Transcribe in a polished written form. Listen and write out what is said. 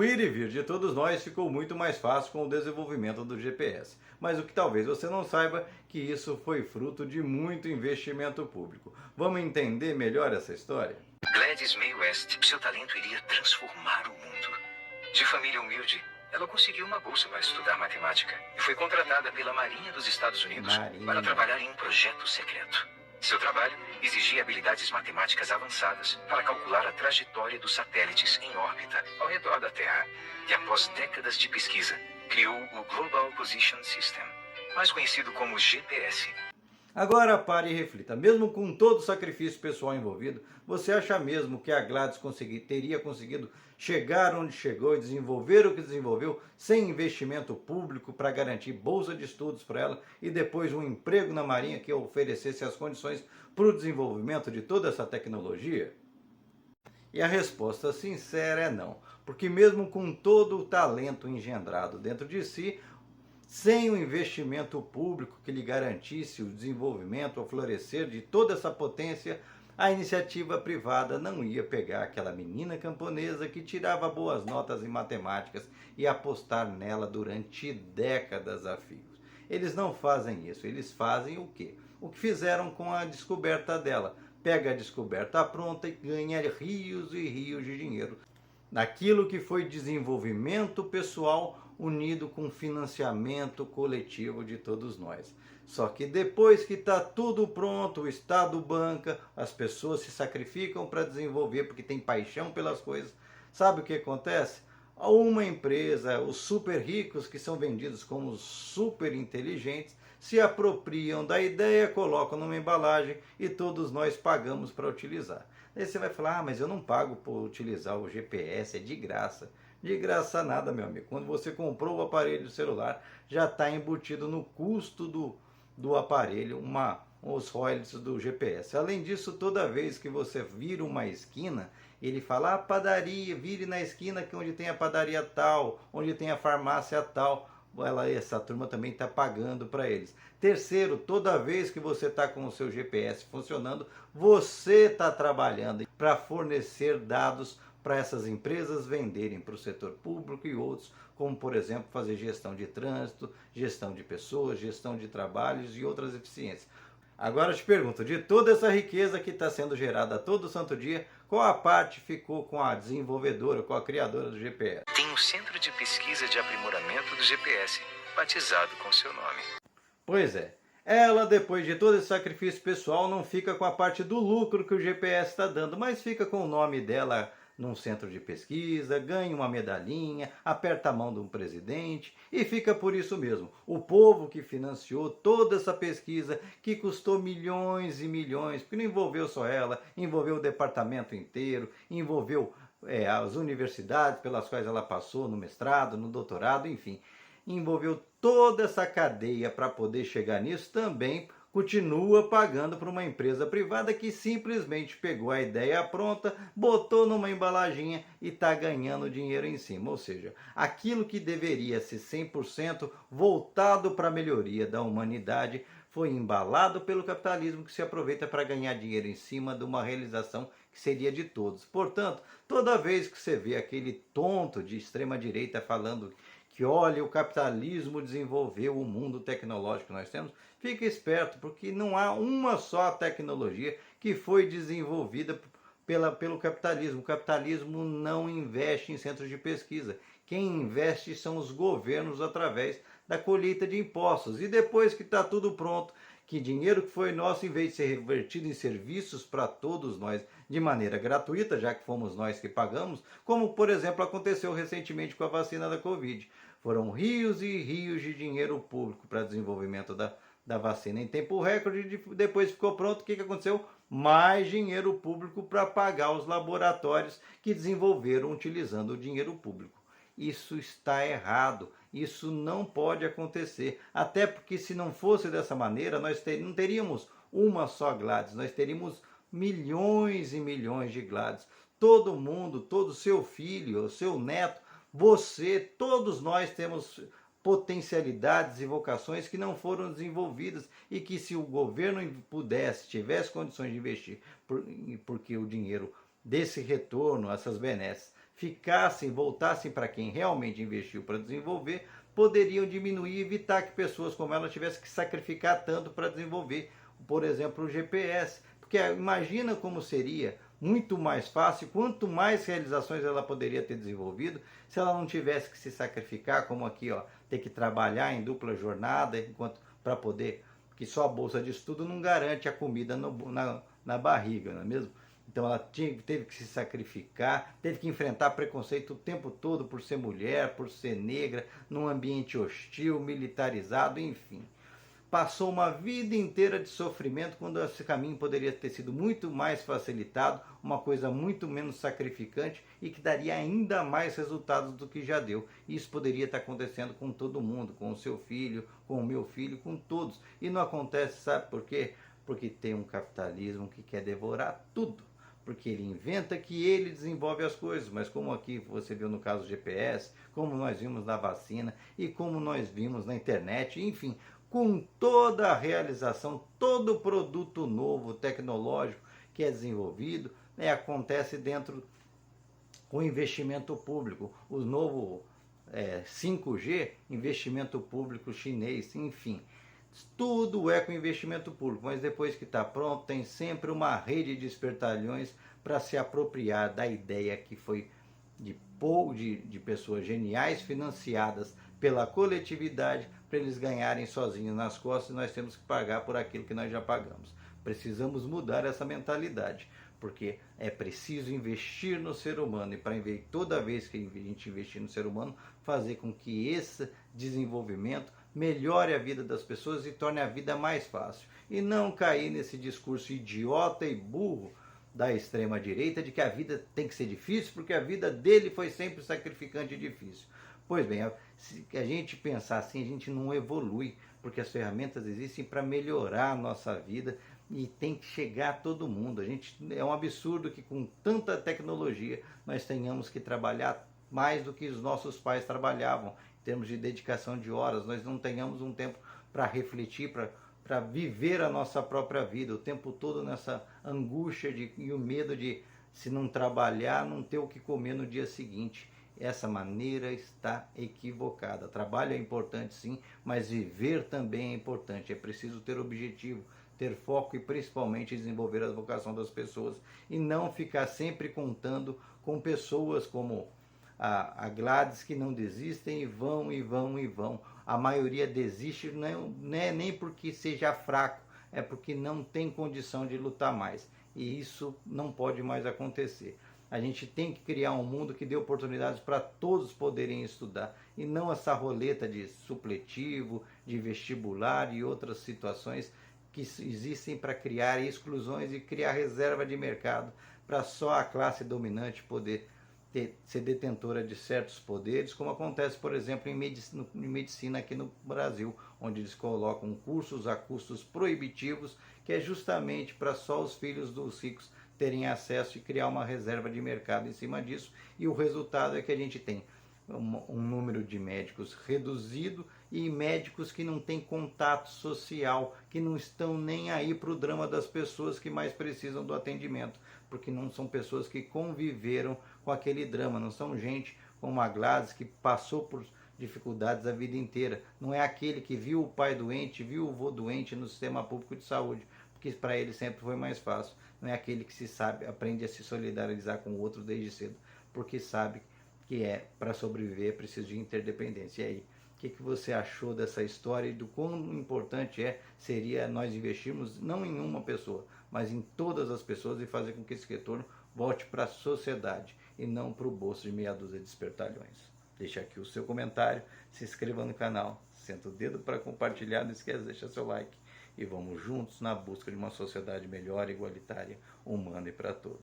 O ir e vir de todos nós ficou muito mais fácil com o desenvolvimento do GPS. Mas o que talvez você não saiba é que isso foi fruto de muito investimento público. Vamos entender melhor essa história? Gladys May West, seu talento iria transformar o mundo. De família humilde, ela conseguiu uma bolsa para estudar matemática e foi contratada pela Marinha dos Estados Unidos para trabalhar em um projeto secreto. Seu trabalho exigia habilidades matemáticas avançadas para calcular a trajetória dos satélites em órbita ao redor da Terra. E após décadas de pesquisa, criou o Global Position System, mais conhecido como GPS. Agora pare e reflita, mesmo com todo o sacrifício pessoal envolvido, você acha mesmo que a Gladys teria conseguido chegar onde chegou e desenvolver o que desenvolveu sem investimento público para garantir bolsa de estudos para ela e depois um emprego na Marinha que oferecesse as condições para o desenvolvimento de toda essa tecnologia? E a resposta sincera é não, porque mesmo com todo o talento engendrado dentro de si, sem o investimento público que lhe garantisse o desenvolvimento, o florescer de toda essa potência, a iniciativa privada não ia pegar aquela menina camponesa que tirava boas notas em matemáticas e apostar nela durante décadas a fio. Eles não fazem isso, eles fazem o quê? O que fizeram com a descoberta dela. Pega a descoberta pronta e ganha rios e rios de dinheiro naquilo que foi desenvolvimento pessoal unido com financiamento coletivo de todos nós. Só que depois que está tudo pronto, o Estado banca, as pessoas se sacrificam para desenvolver porque tem paixão pelas coisas. Sabe o que acontece? Uma empresa, os super ricos que são vendidos como super inteligentes, se apropriam da ideia, colocam numa embalagem e todos nós pagamos para utilizar. Aí você vai falar, mas eu não pago por utilizar o GPS, é de graça. De graça nada, meu amigo. Quando você comprou o aparelho celular, já está embutido no custo do aparelho os royalties do GPS. Além disso, toda vez que você vira uma esquina, ele fala, padaria, vire na esquina que onde tem a padaria tal, onde tem a farmácia tal. Essa turma também está pagando para eles. Terceiro, toda vez que você está com o seu GPS funcionando, você está trabalhando para fornecer dados para essas empresas venderem para o setor público e outros, como por exemplo fazer gestão de trânsito, gestão de pessoas, gestão de trabalhos e outras eficiências. Agora eu te pergunto, de toda essa riqueza que está sendo gerada todo santo dia, qual a parte ficou com a desenvolvedora, com a criadora do GPS? Tem um centro de pesquisa de aprimoramento do GPS, batizado com seu nome. Pois é, ela depois de todo esse sacrifício pessoal não fica com a parte do lucro que o GPS está dando, mas fica com o nome dela num centro de pesquisa, ganha uma medalhinha, aperta a mão de um presidente e fica por isso mesmo. O povo que financiou toda essa pesquisa que custou milhões e milhões, porque não envolveu só ela, envolveu o departamento inteiro, envolveu as universidades pelas quais ela passou no mestrado, no doutorado, enfim. Envolveu toda essa cadeia para poder chegar nisso, também continua pagando para uma empresa privada que simplesmente pegou a ideia pronta, botou numa embalaginha e está ganhando dinheiro em cima. Ou seja, aquilo que deveria ser 100% voltado para a melhoria da humanidade foi embalado pelo capitalismo que se aproveita para ganhar dinheiro em cima de uma realização que seria de todos. Portanto, toda vez que você vê aquele tonto de extrema direita falando que olha, o capitalismo desenvolveu o mundo tecnológico que nós temos, fica esperto, porque não há uma só tecnologia que foi desenvolvida pelo capitalismo. O capitalismo não investe em centros de pesquisa. Quem investe são os governos através da colheita de impostos. E depois que está tudo pronto, que dinheiro que foi nosso, em vez de ser revertido em serviços para todos nós de maneira gratuita, já que fomos nós que pagamos, como por exemplo aconteceu recentemente com a vacina da Covid. Foram rios e rios de dinheiro público para desenvolvimento da vacina em tempo recorde, depois ficou pronto, o que aconteceu? Mais dinheiro público para pagar os laboratórios que desenvolveram utilizando o dinheiro público. Isso está errado, isso não pode acontecer, até porque se não fosse dessa maneira, nós não teríamos uma só Gladys, nós teríamos milhões e milhões de Gladys. Todo mundo, todo seu filho, seu neto, você, todos nós temos potencialidades e vocações que não foram desenvolvidas e que se o governo pudesse, tivesse condições de investir, porque o dinheiro desse retorno, essas benesses, voltassem para quem realmente investiu para desenvolver, poderiam diminuir e evitar que pessoas como ela tivessem que sacrificar tanto para desenvolver, por exemplo, o GPS. Porque imagina como seria muito mais fácil, quanto mais realizações ela poderia ter desenvolvido se ela não tivesse que se sacrificar, como aqui, ó, ter que trabalhar em dupla jornada enquanto para poder, porque só a bolsa de estudo não garante a comida na barriga, não é mesmo? Então ela teve que se sacrificar, teve que enfrentar preconceito o tempo todo por ser mulher, por ser negra, num ambiente hostil, militarizado, enfim. Passou uma vida inteira de sofrimento quando esse caminho poderia ter sido muito mais facilitado, uma coisa muito menos sacrificante e que daria ainda mais resultados do que já deu. Isso poderia estar acontecendo com todo mundo, com o seu filho, com o meu filho, com todos. E não acontece, sabe por quê? Porque tem um capitalismo que quer devorar tudo. Porque ele inventa que ele desenvolve as coisas, mas como aqui você viu no caso do GPS, como nós vimos na vacina e como nós vimos na internet, enfim, com toda a realização, todo produto novo, tecnológico que é desenvolvido, acontece dentro com investimento público. O novo 5G, investimento público chinês, enfim. Tudo é com investimento público, mas depois que está pronto, tem sempre uma rede de espertalhões para se apropriar da ideia que foi de pessoas geniais financiadas pela coletividade para eles ganharem sozinhos nas costas e nós temos que pagar por aquilo que nós já pagamos. Precisamos mudar essa mentalidade, porque é preciso investir no ser humano e para toda vez que a gente investir no ser humano, fazer com que esse desenvolvimento melhore a vida das pessoas e torne a vida mais fácil. E não cair nesse discurso idiota e burro da extrema direita de que a vida tem que ser difícil porque a vida dele foi sempre sacrificante e difícil. Pois bem, se a gente pensar assim, a gente não evolui, porque as ferramentas existem para melhorar a nossa vida e tem que chegar a todo mundo. É um absurdo que com tanta tecnologia nós tenhamos que trabalhar mais do que os nossos pais trabalhavam, em termos de dedicação de horas. Nós não tenhamos um tempo para refletir, para viver a nossa própria vida, o tempo todo nessa angústia e o medo de, se não trabalhar, não ter o que comer no dia seguinte. Essa maneira está equivocada. Trabalho é importante sim, mas viver também é importante. É preciso ter objetivo, ter foco e principalmente desenvolver a vocação das pessoas e não ficar sempre contando com pessoas como a Gladys que não desistem e vão e vão e vão. A maioria desiste não é nem porque seja fraco, é porque não tem condição de lutar mais. E isso não pode mais acontecer. A gente tem que criar um mundo que dê oportunidades para todos poderem estudar e não essa roleta de supletivo, de vestibular e outras situações que existem para criar exclusões e criar reserva de mercado para só a classe dominante poder ser detentora de certos poderes, como acontece, por exemplo, em medicina aqui no Brasil, onde eles colocam cursos a custos proibitivos, que é justamente para só os filhos dos ricos terem acesso e criar uma reserva de mercado em cima disso, e o resultado é que a gente tem um número de médicos reduzido e médicos que não têm contato social, que não estão nem aí para o drama das pessoas que mais precisam do atendimento, porque não são pessoas que conviveram com aquele drama, não são gente como a Gladys que passou por dificuldades a vida inteira, não é aquele que viu o pai doente, viu o avô doente no sistema público de saúde, porque para ele sempre foi mais fácil, não é aquele que aprende a se solidarizar com o outro desde cedo, porque sabe que para sobreviver é preciso de interdependência. E aí, o que você achou dessa história e do quão importante seria nós investirmos não em uma pessoa, mas em todas as pessoas e fazer com que esse retorno volte para a sociedade e não para o bolso de meia dúzia de espertalhões. Deixa aqui o seu comentário, se inscreva no canal, senta o dedo para compartilhar, não esqueça de deixar seu like e vamos juntos na busca de uma sociedade melhor, igualitária, humana e para todos.